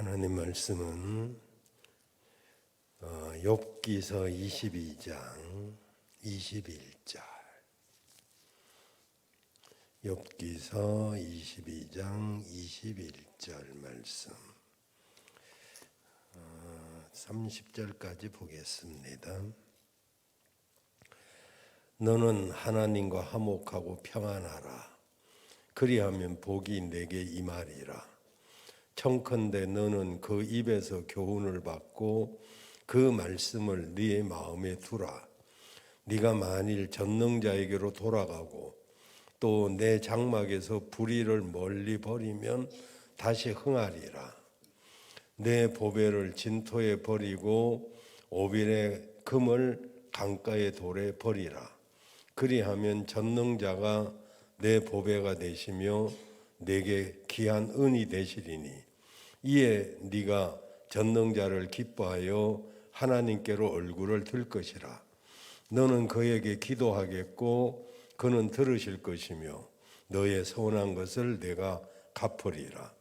하나님 말씀은 욥기서 22장 21절. 욥기서 22장 21절 말씀 30절까지 보겠습니다. 너는 하나님과 화목하고 평안하라. 그리하면 복이 내게 임하리라. 청컨대 너는 그 입에서 교훈을 받고 그 말씀을 네 마음에 두라. 네가 만일 전능자에게로 돌아가고 또 내 장막에서 불의를 멀리 버리면 다시 흥하리라. 내 보배를 진토에 버리고 오빌의 금을 강가의 돌에 버리라. 그리하면 전능자가 내 보배가 되시며 내게 귀한 은이 되시리니 이에 네가 전능자를 기뻐하여 하나님께로 얼굴을 들 것이라. 너는 그에게 기도하겠고 그는 들으실 것이며 너의 서운한 것을 내가 갚으리라.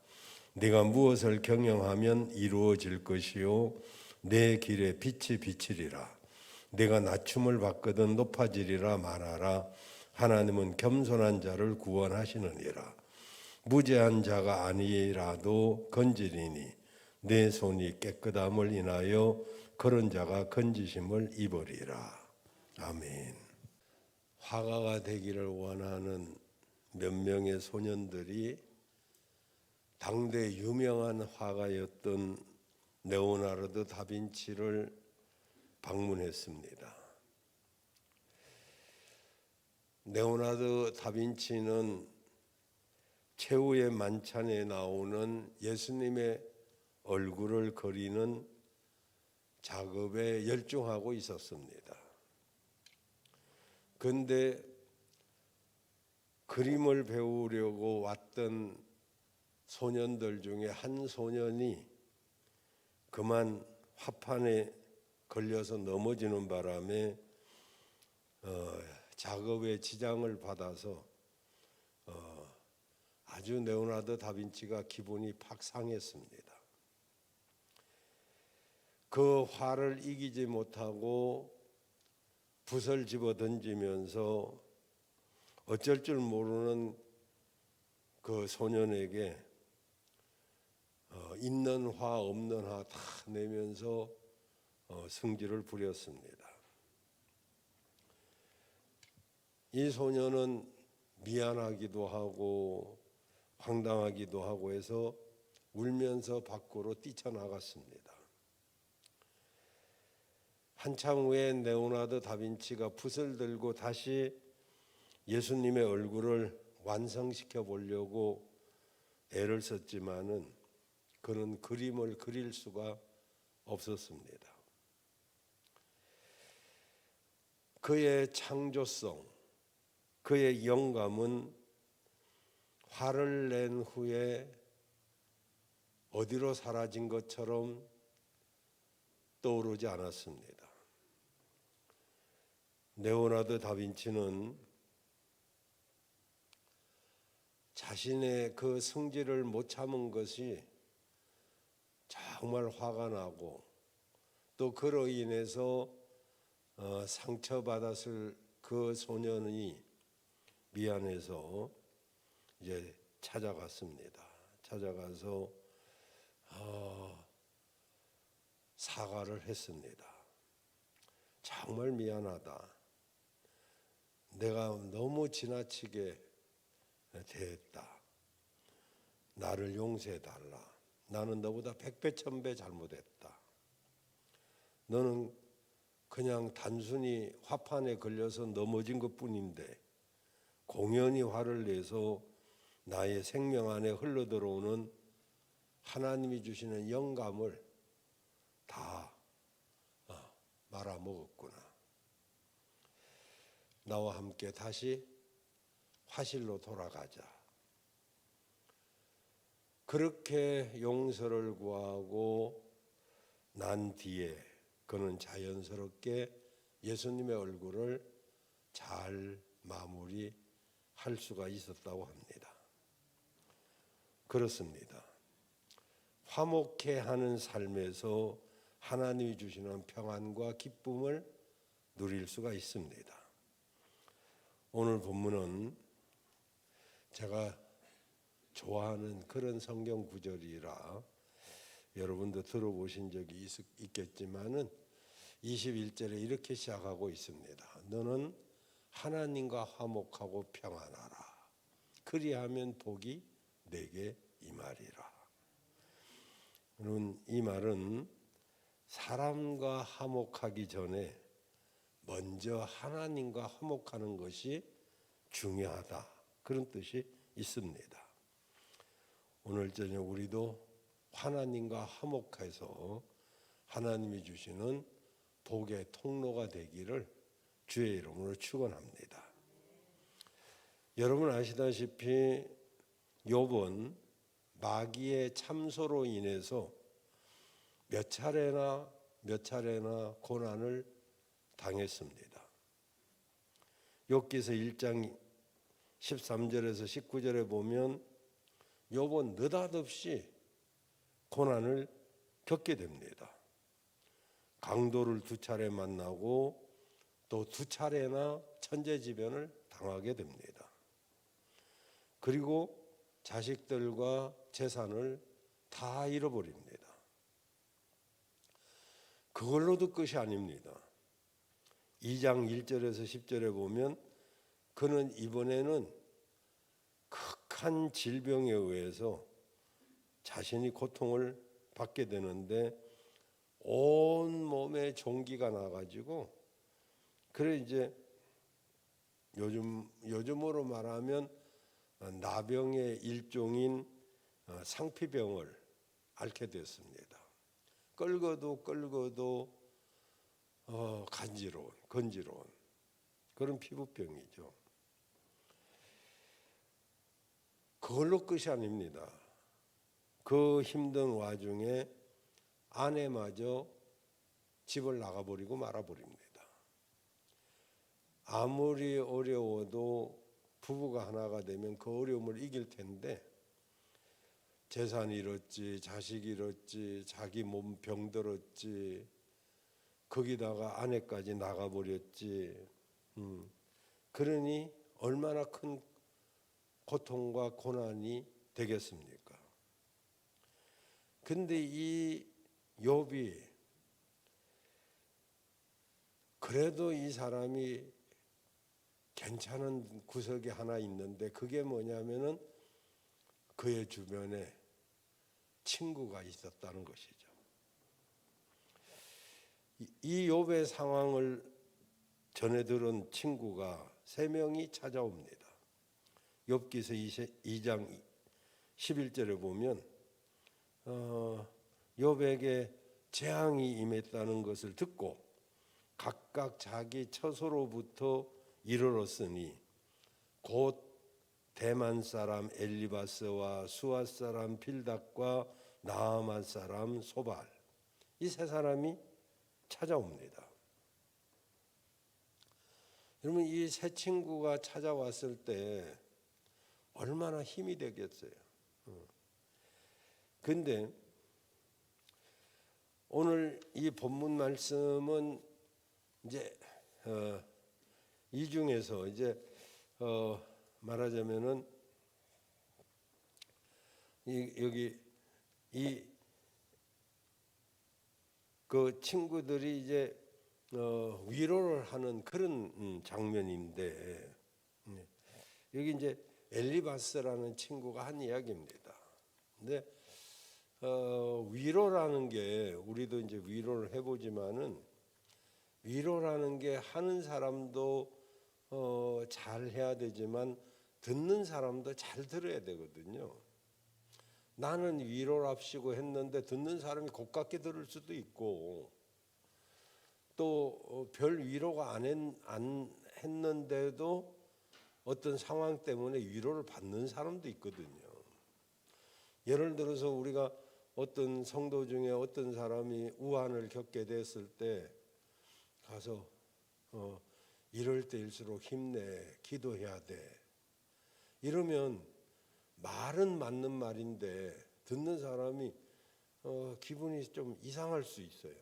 네가 무엇을 경영하면 이루어질 것이요 내 길에 빛이 비치리라. 내가 낮춤을 받거든 높아지리라 말하라. 하나님은 겸손한 자를 구원하시느니라. 무죄한 자가 아니라도 건지리니 내 손이 깨끗함을 인하여 그런 자가 건지심을 입으리라. 아멘. 화가가 되기를 원하는 몇 명의 소년들이 당대 유명한 화가였던 레오나르도 다빈치를 방문했습니다. 레오나르도 다빈치는 최후의 만찬에 나오는 예수님의 얼굴을 그리는 작업에 열중하고 있었습니다. 그런데 그림을 배우려고 왔던 소년들 중에 한 소년이 그만 화판에 걸려서 넘어지는 바람에 작업에 지장을 받아서 아주 레오나르도 다빈치가 기분이 팍 상했습니다. 그 화를 이기지 못하고 붓을 집어 던지면서 어쩔 줄 모르는 그 소년에게 있는 화 없는 화 다 내면서 승질을 부렸습니다. 이 소년은 미안하기도 하고 황당하기도 하고 해서 울면서 밖으로 뛰쳐나갔습니다. 한참 후에 레오나르도 다빈치가 붓을 들고 다시 예수님의 얼굴을 완성시켜 보려고 애를 썼지만은 그는 그림을 그릴 수가 없었습니다. 그의 창조성, 그의 영감은 화를 낸 후에 어디로 사라진 것처럼 떠오르지 않았습니다. 레오나르도 다빈치는 자신의 그 성질을 못 참은 것이 정말 화가 나고 또 그로 인해서 상처받았을 그 소년이 미안해서 이제 찾아갔습니다. 찾아가서 사과를 했습니다. 정말 미안하다. 내가 너무 지나치게 대했다. 나를 용서해달라. 나는 너보다 100배 1000배 잘못했다. 너는 그냥 단순히 화판에 걸려서 넘어진 것뿐인데 공연히 화를 내서 나의 생명 안에 흘러들어오는 하나님이 주시는 영감을 다 말아먹었구나. 나와 함께 다시 화실로 돌아가자. 그렇게 용서를 구하고 난 뒤에 그는 자연스럽게 예수님의 얼굴을 잘 마무리할 수가 있었다고 합니다. 그렇습니다. 화목해하는 삶에서 하나님이 주시는 평안과 기쁨을 누릴 수가 있습니다. 오늘 본문은 제가 좋아하는 그런 성경 구절이라 여러분도 들어보신 적이 있겠지만은 21절에 이렇게 시작하고 있습니다. 너는 하나님과 화목하고 평안하라. 그리하면 복이 내게 임하리라. 여러분, 이 말은 사람과 화목하기 전에 먼저 하나님과 화목하는 것이 중요하다. 그런 뜻이 있습니다. 오늘 저녁 우리도 하나님과 화목해서 하나님이 주시는 복의 통로가 되기를 주의 이름으로 축원합니다. 여러분 아시다시피 욥은 마귀의 참소로 인해서 몇 차례나 고난을 당했습니다. 욥기서 1장 13절에서 19절에 보면 욥은 느닷없이 고난을 겪게 됩니다. 강도를 2차례 만나고 또 2차례나 천재지변을 당하게 됩니다. 그리고 자식들과 재산을 다 잃어버립니다. 그걸로도 끝이 아닙니다. 2장 1절에서 10절에 보면 그는 이번에는 극한 질병에 의해서 자신이 고통을 받게 되는데 온 몸에 종기가 나가지고 그래 이제 요즘으로 말하면 나병의 일종인 상피병을 앓게 됐습니다. 끌고도 건지러운 그런 피부병이죠. 그걸로 끝이 아닙니다. 그 힘든 와중에 아내마저 집을 나가버리고 말아버립니다. 아무리 어려워도 부부가 하나가 되면 그 어려움을 이길 텐데 재산 잃었지, 자식 잃었지, 자기 몸 병들었지, 거기다가 아내까지 나가버렸지. 그러니 얼마나 큰 고통과 고난이 되겠습니까? 근데 이 욥이 그래도 이 사람이 괜찮은 구석이 하나 있는데 그게 뭐냐면은 그의 주변에 친구가 있었다는 것이죠. 이 욥의 상황을 전해 들은 친구가 3명이 찾아옵니다. 욥기서 2장 11절에 보면 욥에게 재앙이 임했다는 것을 듣고 각각 자기 처소로부터 이르렀으니 곧 대만 사람 엘리바스와 수아 사람 빌닷과 나아만 사람 소발 이 3사람이 찾아옵니다. 여러분 이 3 친구가 찾아왔을 때 얼마나 힘이 되겠어요. 근데 오늘 이 본문 말씀은 이제 이 중에서 이제 말하자면은 여기 그 친구들이 이제 위로를 하는 그런 장면인데 여기 이제 엘리바스라는 친구가 한 이야기입니다. 근데 위로라는 게 우리도 이제 위로를 해보지만은 위로라는 게 하는 사람도 잘 해야 되지만 듣는 사람도 잘 들어야 되거든요. 나는 위로랍시고 했는데 듣는 사람이 곱깝게 들을 수도 있고 또 별 위로가 안 했는데도 어떤 상황 때문에 위로를 받는 사람도 있거든요. 예를 들어서 우리가 어떤 성도 중에 어떤 사람이 우환을 겪게 됐을 때 가서 이럴 때일수록 힘내, 기도해야 돼. 이러면 말은 맞는 말인데 듣는 사람이 기분이 좀 이상할 수 있어요.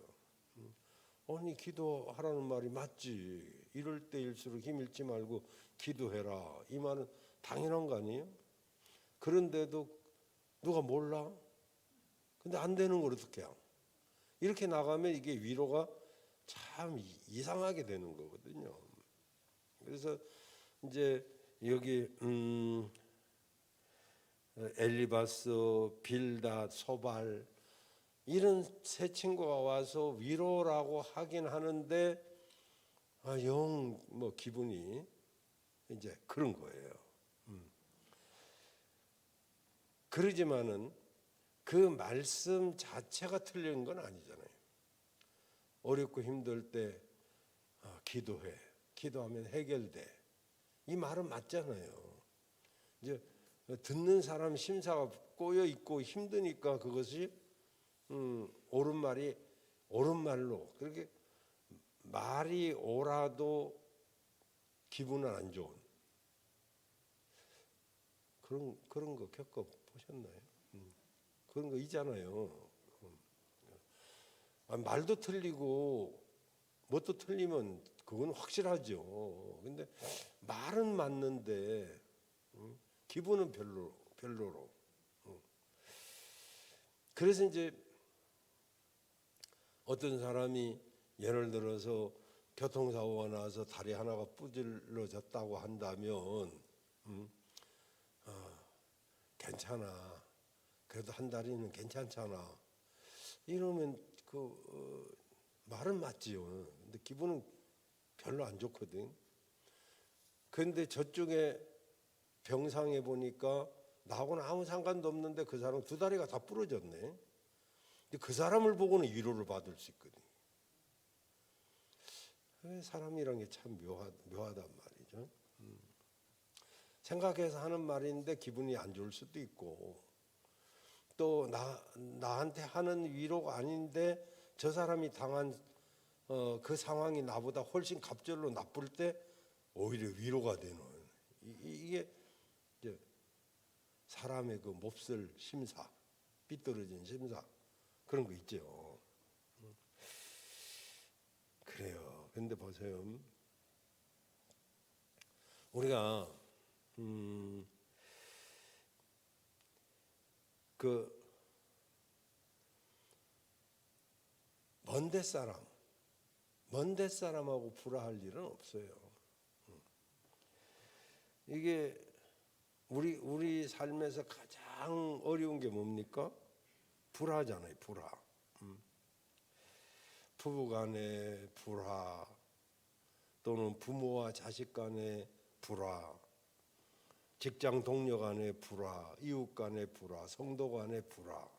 아니 기도하라는 말이 맞지. 이럴 때일수록 힘 잃지 말고 기도해라. 이 말은 당연한 거 아니에요? 그런데도 누가 몰라? 근데 안 되는 걸 어떻게 해요? 이렇게 나가면 이게 위로가 참 이상하게 되는 거거든요. 그래서 이제 여기 엘리바스, 빌닷, 소발 이런 세 친구가 와서 위로라고 하긴 하는데 영 뭐 기분이 이제 그런 거예요. 그러지만은 그 말씀 자체가 틀린 건 아니잖아요. 어렵고 힘들 때 기도해. 기도하면 해결돼. 이 말은 맞잖아요. 이제 듣는 사람 심사가 꼬여 있고 힘드니까 그것이 옳은 말이 옳은 말로 그렇게 말이 옳아도 기분은 안 좋은 그런 거 겪어 보셨나요? 그런 거 있잖아요. 말도 틀리고 뭣도 틀리면 그건 확실하죠. 근데 말은 맞는데 기분은 별로로. 그래서 이제 어떤 사람이 예를 들어서 교통사고가 나서 다리 하나가 부질러졌다고 한다면 괜찮아. 그래도 한 다리는 괜찮잖아. 이러면 말은 맞지요. 근데 기분은 별로 안 좋거든. 그런데 저쪽에 병상에 보니까 나하고는 아무 상관도 없는데 그 사람 두 다리가 다 부러졌네. 근데 그 사람을 보고는 위로를 받을 수 있거든. 사람이란 게 참 묘하단 말이죠. 생각해서 하는 말인데 기분이 안 좋을 수도 있고 또 나한테 하는 위로가 아닌데 저 사람이 당한 그 상황이 나보다 훨씬 갑절로 나쁠 때 오히려 위로가 되는 이게 이제 사람의 그 몹쓸 심사, 삐뚤어진 심사 그런 거 있죠. 그래요. 근데 보세요. 우리가 그 먼데 사람하고 불화할 일은 없어요. 이게 우리 삶에서 가장 어려운 게 뭡니까? 불화잖아요. 불화. 부부간의 불화 또는 부모와 자식 간의 불화, 직장 동료 간의 불화, 이웃 간의 불화, 성도 간의 불화.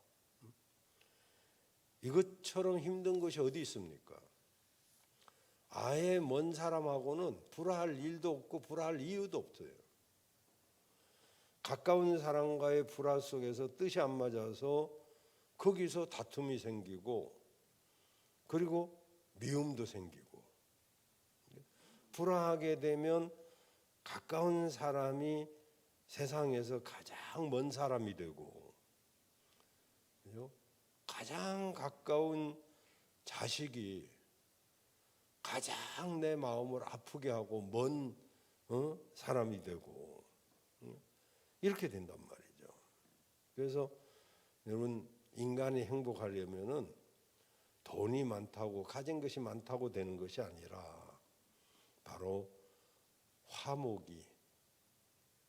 이것처럼 힘든 것이 어디 있습니까? 아예 먼 사람하고는 불화할 일도 없고 불화할 이유도 없어요. 가까운 사람과의 불화 속에서 뜻이 안 맞아서 거기서 다툼이 생기고 그리고 미움도 생기고 불화하게 되면 가까운 사람이 세상에서 가장 먼 사람이 되고 가장 가까운 자식이 가장 내 마음을 아프게 하고 먼 사람이 되고 이렇게 된단 말이죠. 그래서 여러분 인간이 행복하려면은 돈이 많다고 가진 것이 많다고 되는 것이 아니라 바로 화목이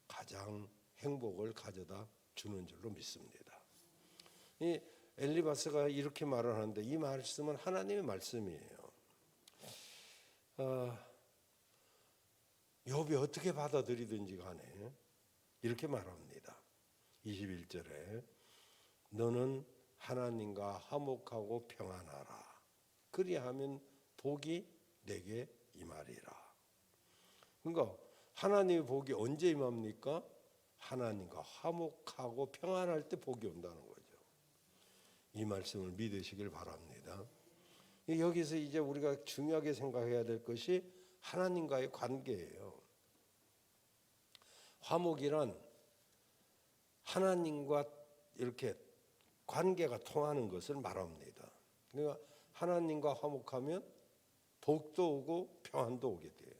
가장 행복을 가져다 주는 줄로 믿습니다. 이 엘리바스가 이렇게 말을 하는데 이 말씀은 하나님의 말씀이에요. 욥이 어떻게 받아들이든지 간에 이렇게 말합니다. 21절에 너는 하나님과 화목하고 평안하라. 그리하면 복이 내게 임하리라. 그러니까 하나님의 복이 언제 임합니까? 하나님과 화목하고 평안할 때 복이 온다는 거죠. 이 말씀을 믿으시길 바랍니다. 여기서 이제 우리가 중요하게 생각해야 될 것이 하나님과의 관계예요. 화목이란 하나님과 이렇게 관계가 통하는 것을 말합니다. 그러니까 하나님과 화목하면 복도 오고 평안도 오게 돼요.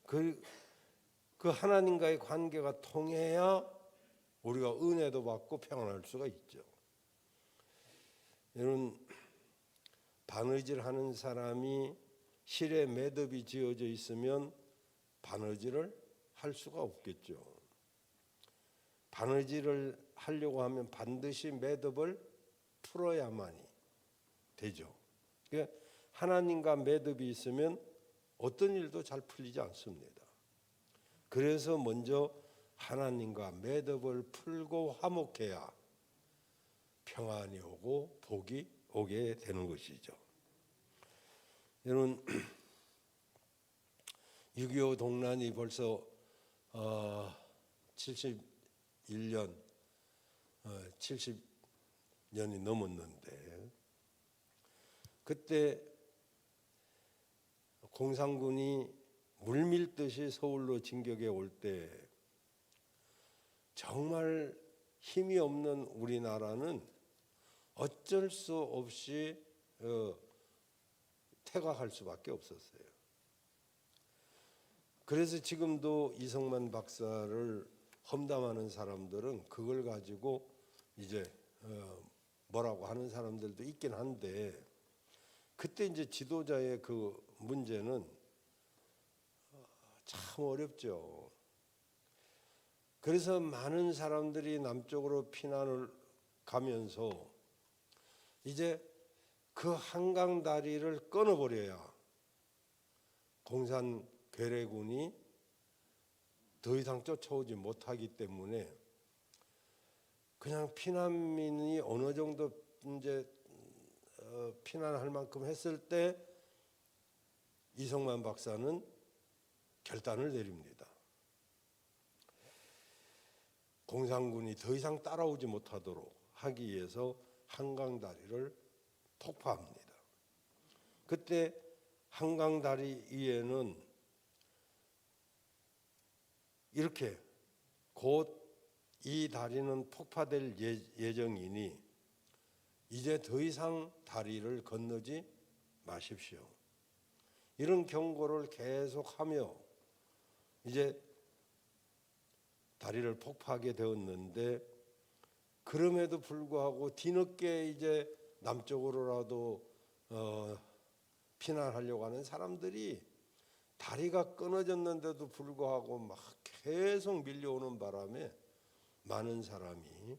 그 하나님과의 관계가 통해야 우리가 은혜도 받고 평안할 수가 있죠. 여러분, 바느질하는 사람이 실에 매듭이 지어져 있으면 바느질을 할 수가 없겠죠. 바느질을 하려고 하면 반드시 매듭을 풀어야만이 되죠. 그러니까 하나님과 매듭이 있으면 어떤 일도 잘 풀리지 않습니다. 그래서 먼저 하나님과 매듭을 풀고 화목해야 평안이 오고 복이 오게 되는 것이죠. 여러분, 6.25 동란이 벌써 71년, 70년이 넘었는데, 그때 공산군이 물밀듯이 서울로 진격해 올 때 정말 힘이 없는 우리나라는 어쩔 수 없이 퇴각할 수밖에 없었어요. 그래서 지금도 이성만 박사를 험담하는 사람들은 그걸 가지고 이제 뭐라고 하는 사람들도 있긴 한데, 그때 이제 지도자의 그 문제는 참 어렵죠. 그래서 많은 사람들이 남쪽으로 피난을 가면서 이제 그 한강 다리를 끊어버려야 공산 괴뢰군이 더 이상 쫓아오지 못하기 때문에 그냥 피난민이 어느 정도 이제 피난할 만큼 했을 때 이성만 박사는 결단을 내립니다. 공산군이 더 이상 따라오지 못하도록 하기 위해서 한강 다리를 폭파합니다. 그때 한강 다리 위에는 이렇게 곧 이 다리는 폭파될 예정이니 이제 더 이상 다리를 건너지 마십시오. 이런 경고를 계속하며 이제 다리를 폭파하게 되었는데, 그럼에도 불구하고 뒤늦게 이제 남쪽으로라도 피난하려고 하는 사람들이 다리가 끊어졌는데도 불구하고 막 계속 밀려오는 바람에 많은 사람이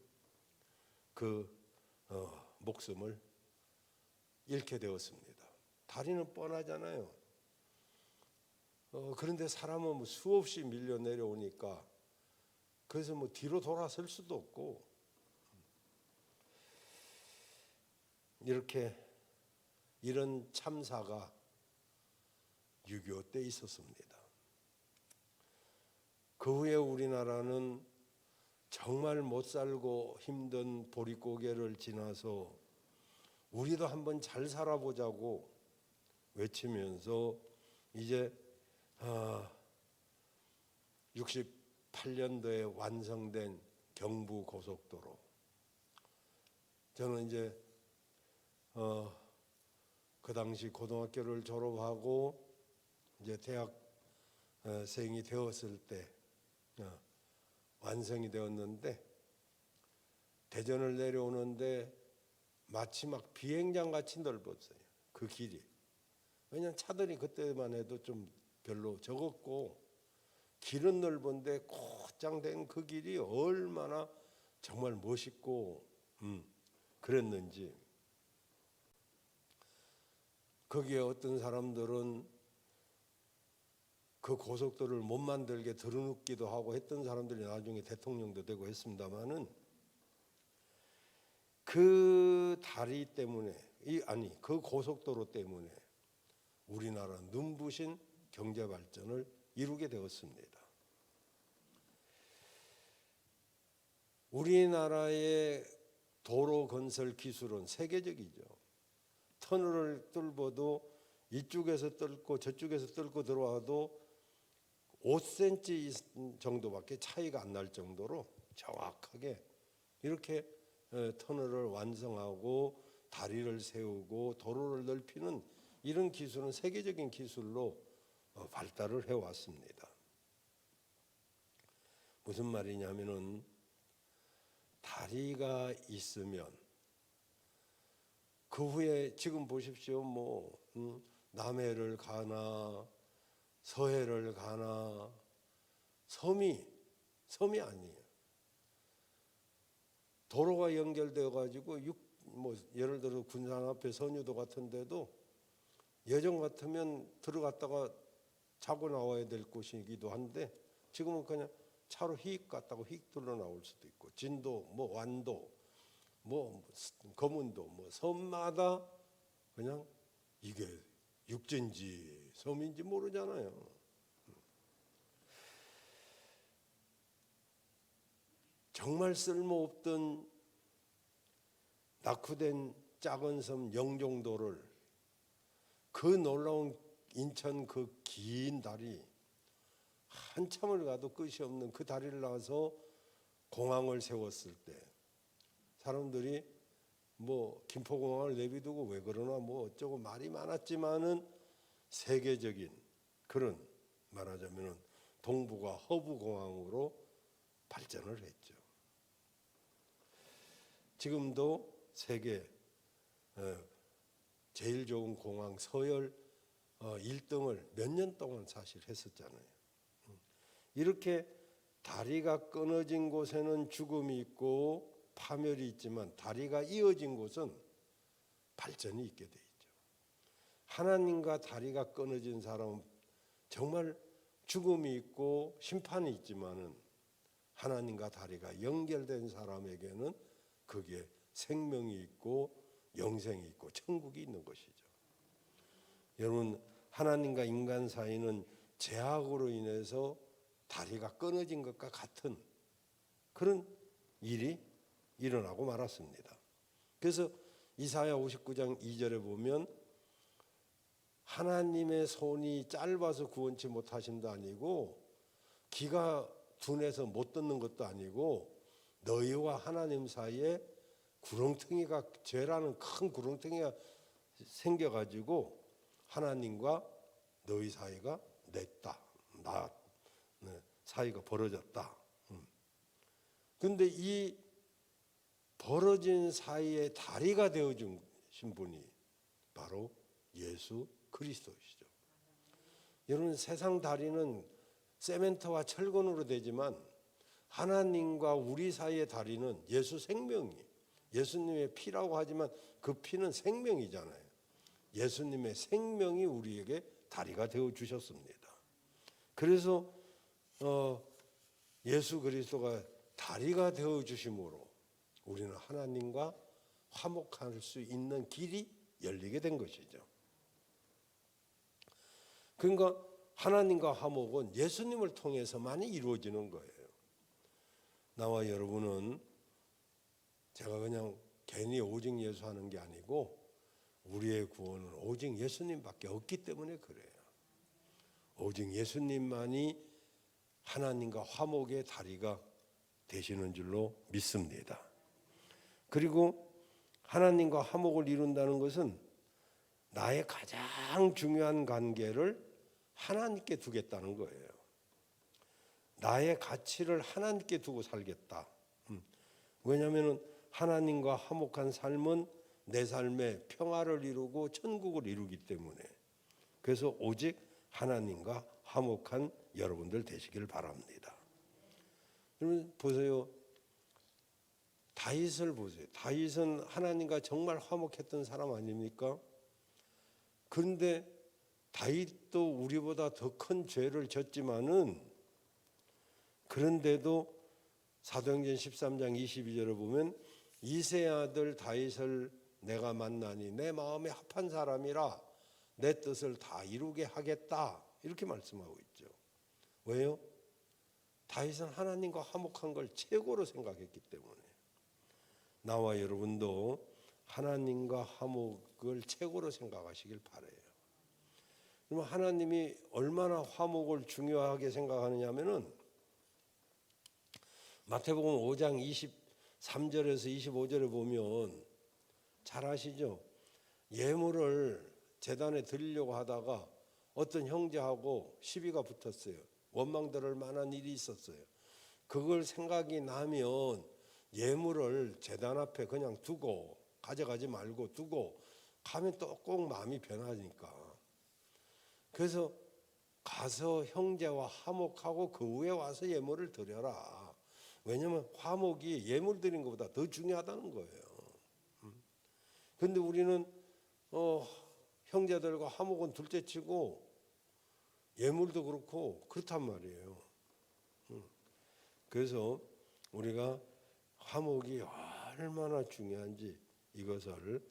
그 목숨을 잃게 되었습니다. 다리는 뻔하잖아요. 그런데 사람은 뭐 수없이 밀려 내려오니까 그래서 뭐 뒤로 돌아설 수도 없고, 이런 참사가 6.25 때 있었습니다. 그 후에 우리나라는 정말 못 살고 힘든 보릿고개를 지나서 우리도 한번 잘 살아보자고 외치면서 이제 68년도에 완성된 경부고속도로, 저는 이제 그 당시 고등학교를 졸업하고 이제 대학생이 되었을 때 완성이 되었는데, 대전을 내려오는데 마치 막 비행장 같이 넓었어요. 그 길이. 왜냐하면 차들이 그때만 해도 좀 별로 적었고 길은 넓은데 곧장된 그 길이 얼마나 정말 멋있고 그랬는지. 거기에 어떤 사람들은 그 고속도로를 못 만들게 들어눕기도 하고 했던 사람들이 나중에 대통령도 되고 했습니다마는, 그 다리 때문에 그 고속도로 때문에 우리나라 눈부신 경제 발전을 이루게 되었습니다. 우리나라의 도로 건설 기술은 세계적이죠. 터널을 뚫어도 이쪽에서 뚫고 저쪽에서 뚫고 들어와도 5cm 정도밖에 차이가 안 날 정도로 정확하게 이렇게 터널을 완성하고 다리를 세우고 도로를 넓히는 이런 기술은 세계적인 기술로 발달을 해왔습니다. 무슨 말이냐면은 다리가 있으면 그 후에 지금 보십시오. 남해를 가나 서해를 가나 섬이 아니에요. 도로가 연결되어 가지고 예를 들어 군산 앞에 선유도 같은 데도 예전 같으면 들어갔다가 자고 나와야 될 곳이기도 한데 지금은 그냥 차로 휙 갔다가 휙 들러 나올 수도 있고, 진도, 완도, 거문도, 섬마다 그냥 이게 육지인지 섬인지 모르잖아요. 정말 쓸모없던 낙후된 작은 섬 영종도를 그 놀라운 인천 그 긴 다리 한참을 가도 끝이 없는 그 다리를 나서 공항을 세웠을 때 사람들이 김포공항을 내비두고 왜 그러나 어쩌고 말이 많았지만은 세계적인 그런 말하자면은 동북아 허브공항으로 발전을 했죠. 지금도 세계 제일 좋은 공항 서열 1등을 몇 년 동안 사실 했었잖아요. 이렇게 다리가 끊어진 곳에는 죽음이 있고 파멸이 있지만 다리가 이어진 곳은 발전이 있게 돼 있죠. 하나님과 다리가 끊어진 사람은 정말 죽음이 있고 심판이 있지만은 하나님과 다리가 연결된 사람에게는 그게 생명이 있고 영생이 있고 천국이 있는 것이죠. 여러분, 하나님과 인간 사이는 죄악으로 인해서 다리가 끊어진 것과 같은 그런 일이 일어나고 말았습니다. 그래서 이사야 59장 2절에 보면 하나님의 손이 짧아서 구원치 못하심도 아니고 귀가 둔해서 못 듣는 것도 아니고 너희와 하나님 사이에 구렁텅이가, 죄라는 큰 구렁텅이가 생겨가지고 하나님과 너희 사이가 사이가 벌어졌다. 그런데 이 벌어진 사이에 다리가 되어주신 분이 바로 예수 그리스도이시죠. 여러분, 세상 다리는 세멘트와 철근으로 되지만 하나님과 우리 사이의 다리는 예수 생명이에요. 예수님의 피라고 하지만 그 피는 생명이잖아요. 예수님의 생명이 우리에게 다리가 되어 주셨습니다. 그래서 예수 그리스도가 다리가 되어 주심으로 우리는 하나님과 화목할 수 있는 길이 열리게 된 것이죠. 그러니까 하나님과 화목은 예수님을 통해서만이 이루어지는 거예요. 나와 여러분은 제가 그냥 괜히 오직 예수 하는 게 아니고 우리의 구원은 오직 예수님밖에 없기 때문에 그래요. 오직 예수님만이 하나님과 화목의 다리가 되시는 줄로 믿습니다. 그리고 하나님과 화목을 이룬다는 것은 나의 가장 중요한 관계를 하나님께 두겠다는 거예요. 나의 가치를 하나님께 두고 살겠다. 왜냐하면 하나님과 화목한 삶은 내 삶에 평화를 이루고 천국을 이루기 때문에, 그래서 오직 하나님과 화목한 여러분들 되시길 바랍니다. 여러분 보세요. 다윗을 보세요. 다윗은 하나님과 정말 화목했던 사람 아닙니까? 그런데 다윗도 우리보다 더 큰 죄를 졌지만은 그런데도 사도행전 13장 22절을 보면 이새의 아들 다윗을 내가 만나니 내 마음에 합한 사람이라 내 뜻을 다 이루게 하겠다, 이렇게 말씀하고 있죠. 왜요? 다윗은 하나님과 화목한 걸 최고로 생각했기 때문에 나와 여러분도 하나님과 화목을 최고로 생각하시길 바라요. 그럼 하나님이 얼마나 화목을 중요하게 생각하느냐 하면은 마태복음 5장 3절에서 25절에 보면 잘 아시죠? 예물을 제단에 드리려고 하다가 어떤 형제하고 시비가 붙었어요. 원망들을 만한 일이 있었어요. 그걸 생각이 나면 예물을 제단 앞에 그냥 두고 가져가지 말고 두고 가면 또 꼭 마음이 변하니까. 그래서 가서 형제와 화목하고 그 후에 와서 예물을 드려라. 왜냐하면 화목이 예물 드린 것보다 더 중요하다는 거예요. 그런데 우리는 형제들과 화목은 둘째치고 예물도 그렇고 그렇단 말이에요. 그래서 우리가 화목이 얼마나 중요한지 이것을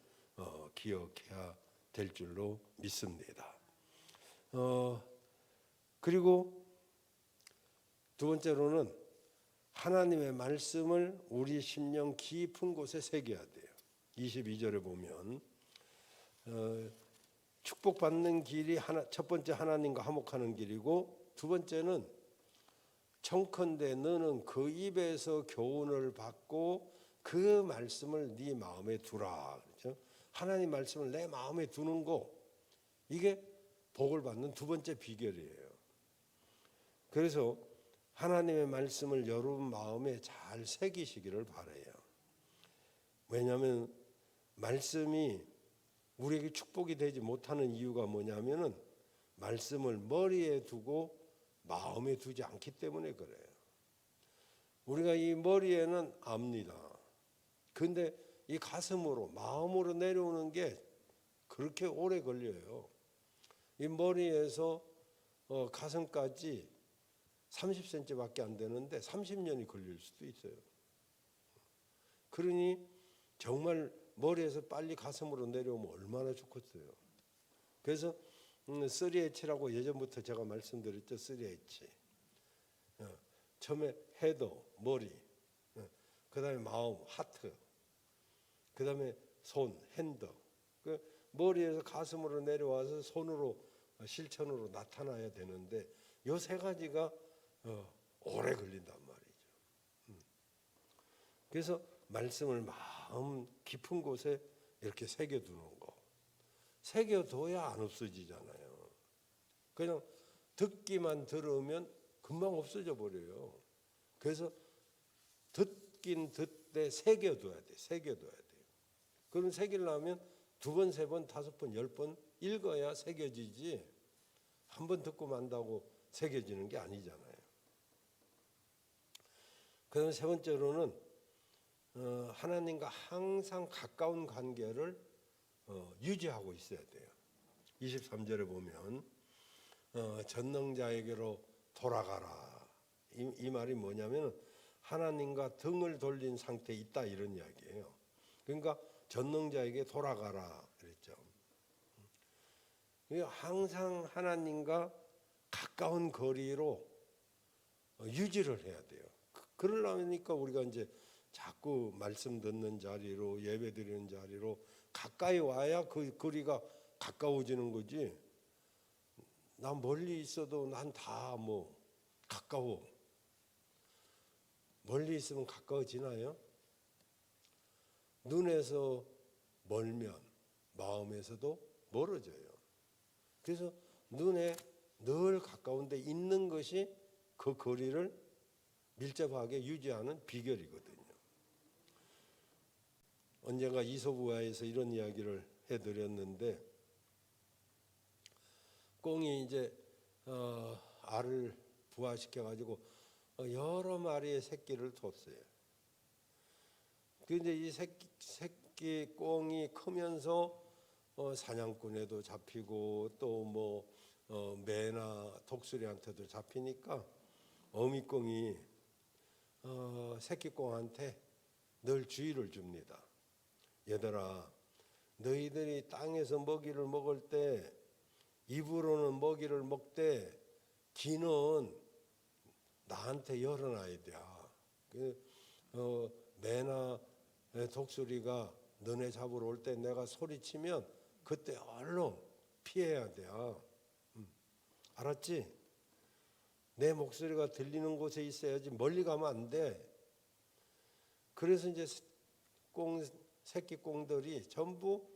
기억해야 될 줄로 믿습니다. 그리고 두 번째로는 하나님의 말씀을 우리 심령 깊은 곳에 새겨야 돼요. 22절에 보면 축복받는 길이 첫 번째 하나님과 화목하는 길이고, 두 번째는 청컨대 너는 그 입에서 교훈을 받고 그 말씀을 네 마음에 두라. 그렇죠? 하나님 말씀을 내 마음에 두는 거, 이게 복을 받는 두 번째 비결이에요. 그래서 하나님의 말씀을 여러분 마음에 잘 새기시기를 바라요. 왜냐하면 말씀이 우리에게 축복이 되지 못하는 이유가 뭐냐면은 말씀을 머리에 두고 마음에 두지 않기 때문에 그래요. 우리가 이 머리에는 압니다. 근데 이 가슴으로, 마음으로 내려오는 게 그렇게 오래 걸려요. 이 머리에서 가슴까지 30cm밖에 안 되는데 30년이 걸릴 수도 있어요. 그러니 정말 머리에서 빨리 가슴으로 내려오면 얼마나 좋겠어요. 그래서 3H라고 예전부터 제가 말씀드렸죠. 3H. 처음에 헤드, 머리, 그 다음에 마음, 하트, 그 다음에 손, 핸드. 그 머리에서 가슴으로 내려와서 손으로, 실천으로 나타나야 되는데 이 세 가지가 오래 걸린단 말이죠. 그래서 말씀을 마음 깊은 곳에 이렇게 새겨두는 거. 새겨둬야 안 없어지잖아요. 그냥 듣기만 들으면 금방 없어져 버려요. 그래서 듣긴 듣되 새겨둬야 돼. 새겨둬야 돼요. 그럼 새기려면 2번, 3번, 5번, 10번 읽어야 새겨지지, 한 번 듣고 만다고 새겨지는 게 아니잖아요. 그다음 세 번째로는 하나님과 항상 가까운 관계를 유지하고 있어야 돼요. 23절에 보면 전능자에게로 돌아가라. 이 말이 뭐냐면 하나님과 등을 돌린 상태에 있다, 이런 이야기예요. 그러니까 전능자에게 돌아가라 그랬죠. 항상 하나님과 가까운 거리로 유지를 해야 돼요. 그러려니까 우리가 이제 자꾸 말씀 듣는 자리로, 예배 드리는 자리로 가까이 와야 그 거리가 가까워지는 거지. 난 멀리 있어도 난 다 가까워. 멀리 있으면 가까워지나요? 눈에서 멀면 마음에서도 멀어져요. 그래서 눈에 늘 가까운데 있는 것이 그 거리를 밀접하게 유지하는 비결이거든요. 언젠가 이솝우화에서 이런 이야기를 해드렸는데, 꽁이 이제 알을 부화시켜가지고 여러 마리의 새끼를 뒀어요. 근데 이 새끼 꽁이 크면서 사냥꾼에도 잡히고 또 매나 독수리한테도 잡히니까 어미꽁이 새끼꽁한테 늘 주의를 줍니다. 얘들아, 너희들이 땅에서 먹이를 먹을 때 입으로는 먹이를 먹되 귀는 나한테 열어놔야 돼. 매나 독수리가 너네 잡으러 올 때 내가 소리치면 그때 얼른 피해야 돼. 알았지? 내 목소리가 들리는 곳에 있어야지 멀리 가면 안 돼. 그래서 이제 새끼 꽁들이 전부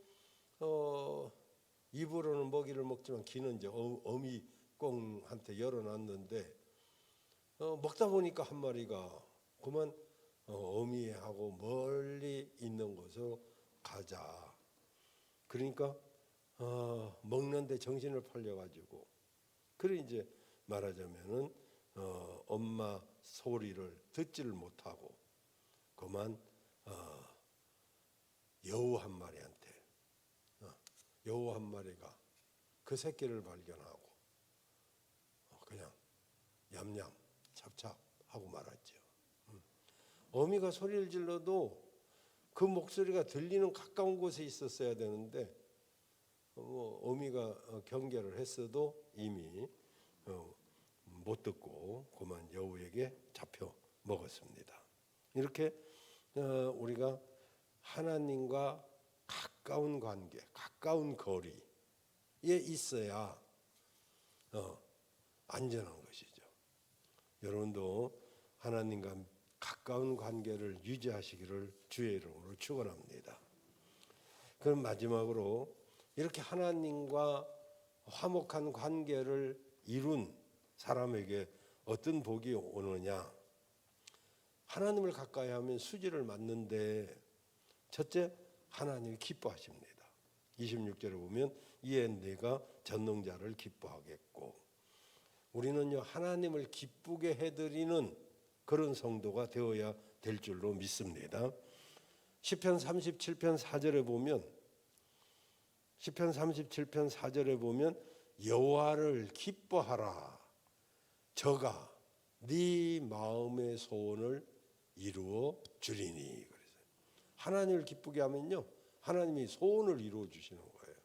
입으로는 먹이를 먹지만 귀는 이제 어미 꽁한테 열어놨는데 먹다 보니까 한 마리가 그만 어미하고 멀리 있는 곳으로 가자. 그러니까 먹는데 정신을 팔려가지고 그래 이제 말하자면은 엄마 소리를 듣지를 못하고 그만 여우 한 마리한테 여우 한 마리가 그 새끼를 발견하고 그냥 얌얌 찹찹 하고 말았죠. 어미가 소리를 질러도 그 목소리가 들리는 가까운 곳에 있었어야 되는데 어미가 경계를 했어도 이미 못 듣고 그만 여우에게 잡혀 먹었습니다. 이렇게 우리가 하나님과 가까운 관계, 가까운 거리에 있어야 안전한 것이죠. 여러분도 하나님과 가까운 관계를 유지하시기를 주의 이름으로 축원합니다. 그럼 마지막으로 이렇게 하나님과 화목한 관계를 이룬 사람에게 어떤 복이 오느냐? 하나님을 가까이 하면 수지를 맞는데 첫째, 하나님이 기뻐하십니다. 26절에 보면 이에 내가 전능자를 기뻐하겠고, 우리는요 하나님을 기쁘게 해드리는 그런 성도가 되어야 될 줄로 믿습니다. 시편 37편 4절에 보면 시편 37편 4절에 보면 여호와를 기뻐하라. 저가 네 마음의 소원을 이루어 주리니. 그래서 하나님을 기쁘게 하면요 하나님이 소원을 이루어 주시는 거예요.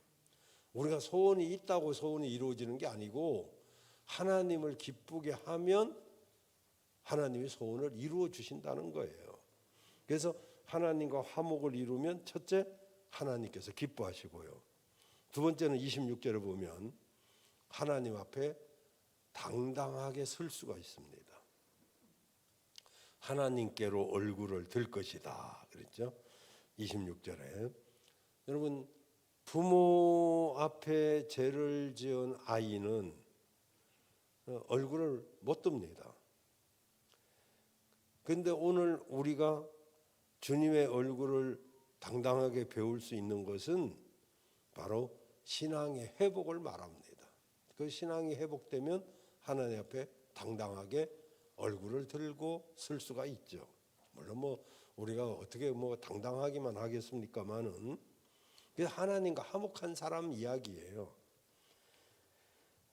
우리가 소원이 있다고 소원이 이루어지는 게 아니고 하나님을 기쁘게 하면 하나님이 소원을 이루어 주신다는 거예요. 그래서 하나님과 화목을 이루면 첫째 하나님께서 기뻐하시고요. 두 번째는 26절에 보면 하나님 앞에 당당하게 설 수가 있습니다. 하나님께로 얼굴을 들 것이다 그랬죠. 26절에 여러분 부모 앞에 죄를 지은 아이는 얼굴을 못 듭니다. 그런데 오늘 우리가 주님의 얼굴을 당당하게 배울 수 있는 것은 바로 신앙의 회복을 말합니다. 그 신앙이 회복되면 하나님 앞에 당당하게 얼굴을 들고 설 수가 있죠. 물론 우리가 어떻게 당당하기만 하겠습니까만은 하나님과 화목한 사람 이야기예요.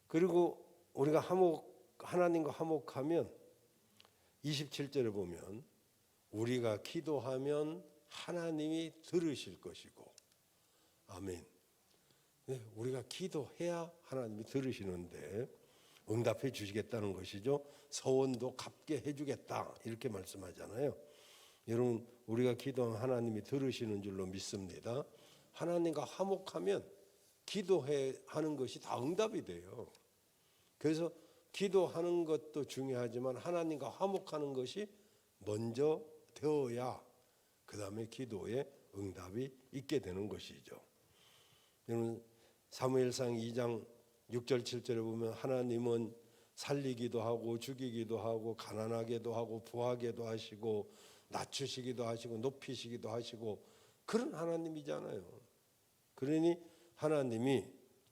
그리고 우리가 하나님과 화목하면 27절에 보면 우리가 기도하면 하나님이 들으실 것이고, 아멘. 네, 우리가 기도해야 하나님이 들으시는데 응답해 주시겠다는 것이죠. 서원도 갚게 해주겠다 이렇게 말씀하잖아요. 여러분 우리가 기도하면 하나님이 들으시는 줄로 믿습니다. 하나님과 화목하면 기도하는 것이 다 응답이 돼요. 그래서 기도하는 것도 중요하지만 하나님과 화목하는 것이 먼저 되어야 그 다음에 기도에 응답이 있게 되는 것이죠. 여러분 사무엘상 2장 6절 7절에 보면 하나님은 살리기도 하고 죽이기도 하고 가난하게도 하고 부하게도 하시고 낮추시기도 하시고 높이시기도 하시고 그런 하나님이잖아요. 그러니 하나님이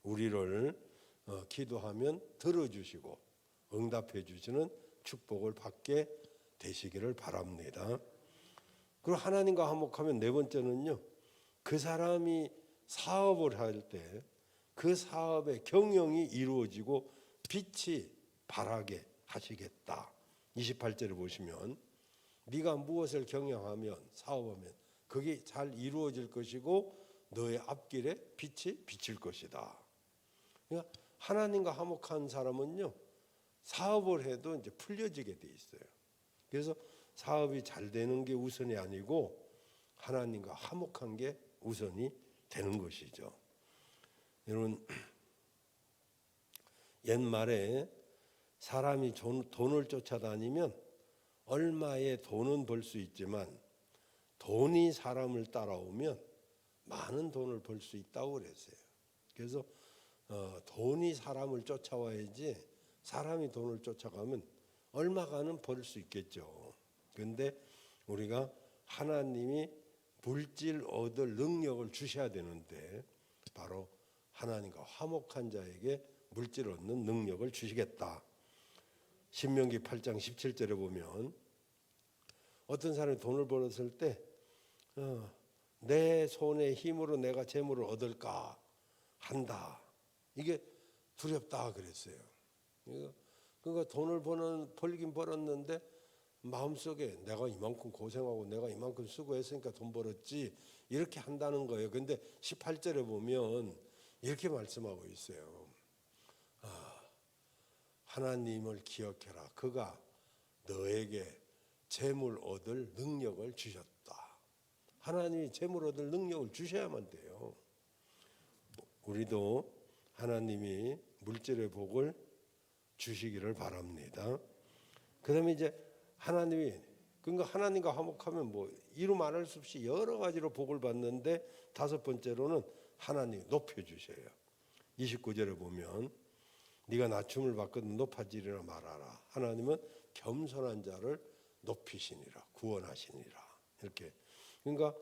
우리를 기도하면 들어주시고 응답해 주시는 축복을 받게 되시기를 바랍니다. 그리고 하나님과 화목하면 네 번째는요, 그 사람이 사업을 할 때 그 사업의 경영이 이루어지고 빛이 발하게 하시겠다. 28절을 보시면 네가 무엇을 경영하면 사업하면 그게 잘 이루어질 것이고 너의 앞길에 빛이 비칠 것이다. 그러니까 하나님과 화목한 사람은요 사업을 해도 이제 풀려지게 돼 있어요. 그래서 사업이 잘 되는 게 우선이 아니고 하나님과 화목한 게 우선이 되는 것이죠. 여러분 옛말에 사람이 돈을 쫓아다니면 얼마의 돈은 벌 수 있지만 돈이 사람을 따라오면 많은 돈을 벌 수 있다고 그랬어요. 그래서 돈이 사람을 쫓아와야지 사람이 돈을 쫓아가면 얼마간은 벌 수 있겠죠. 그런데 우리가 하나님이 물질 얻을 능력을 주셔야 되는데 바로 하나님과 화목한 자에게 물질 얻는 능력을 주시겠다. 신명기 8장 17절에 보면 어떤 사람이 돈을 벌었을 때 내 손의 힘으로 내가 재물을 얻을까 한다. 이게 두렵다 그랬어요. 그러니까 돈을 벌긴 벌었는데 마음속에 내가 이만큼 고생하고 내가 이만큼 수고했으니까 돈 벌었지 이렇게 한다는 거예요. 근데 18절에 보면 이렇게 말씀하고 있어요. 하나님을 기억해라. 그가 너에게 재물 얻을 능력을 주셨다. 하나님이 재물 얻을 능력을 주셔야만 돼요. 우리도 하나님이 물질의 복을 주시기를 바랍니다. 그다음에 이제 하나님이 그러니까 하나님과 화목하면 뭐 이루 말할 수 없이 여러 가지로 복을 받는데 다섯 번째로는 하나님이 높여주셔요. 29절에 보면 네가 낮춤을 받거든 높아지리라 말하라. 하나님은 겸손한 자를 높이시니라 구원하시니라. 이렇게 그러니까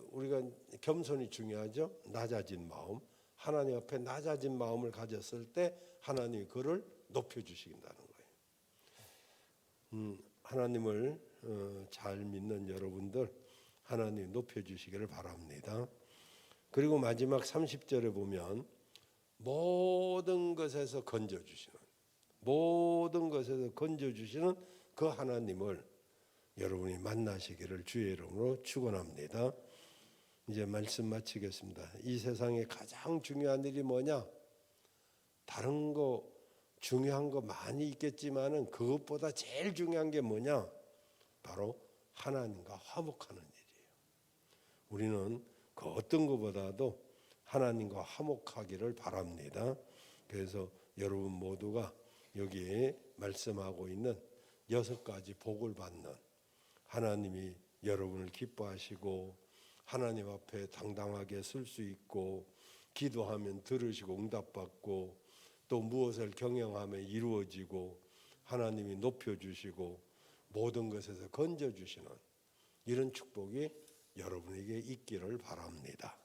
우리가 겸손이 중요하죠. 낮아진 마음, 하나님 앞에 낮아진 마음을 가졌을 때 하나님이 그를 높여주신다는 거예요. 하나님을 잘 믿는 여러분들 하나님 높여주시기를 바랍니다. 그리고 마지막 30절에 보면 모든 것에서 건져주시는 그 하나님을 여러분이 만나시기를 주의 이름으로 축원합니다. 이제 말씀 마치겠습니다. 이 세상에 가장 중요한 일이 뭐냐? 다른 거 중요한 거 많이 있겠지만은 그것보다 제일 중요한 게 뭐냐? 바로 하나님과 화목하는 일이에요. 우리는 그 어떤 것보다도 하나님과 화목하기를 바랍니다. 그래서 여러분 모두가 여기에 말씀하고 있는 6가지 복을 받는 하나님이 여러분을 기뻐하시고 하나님 앞에 당당하게 설 수 있고 기도하면 들으시고 응답받고 또 무엇을 경영하면 이루어지고 하나님이 높여주시고 모든 것에서 건져주시는 이런 축복이 여러분에게 있기를 바랍니다.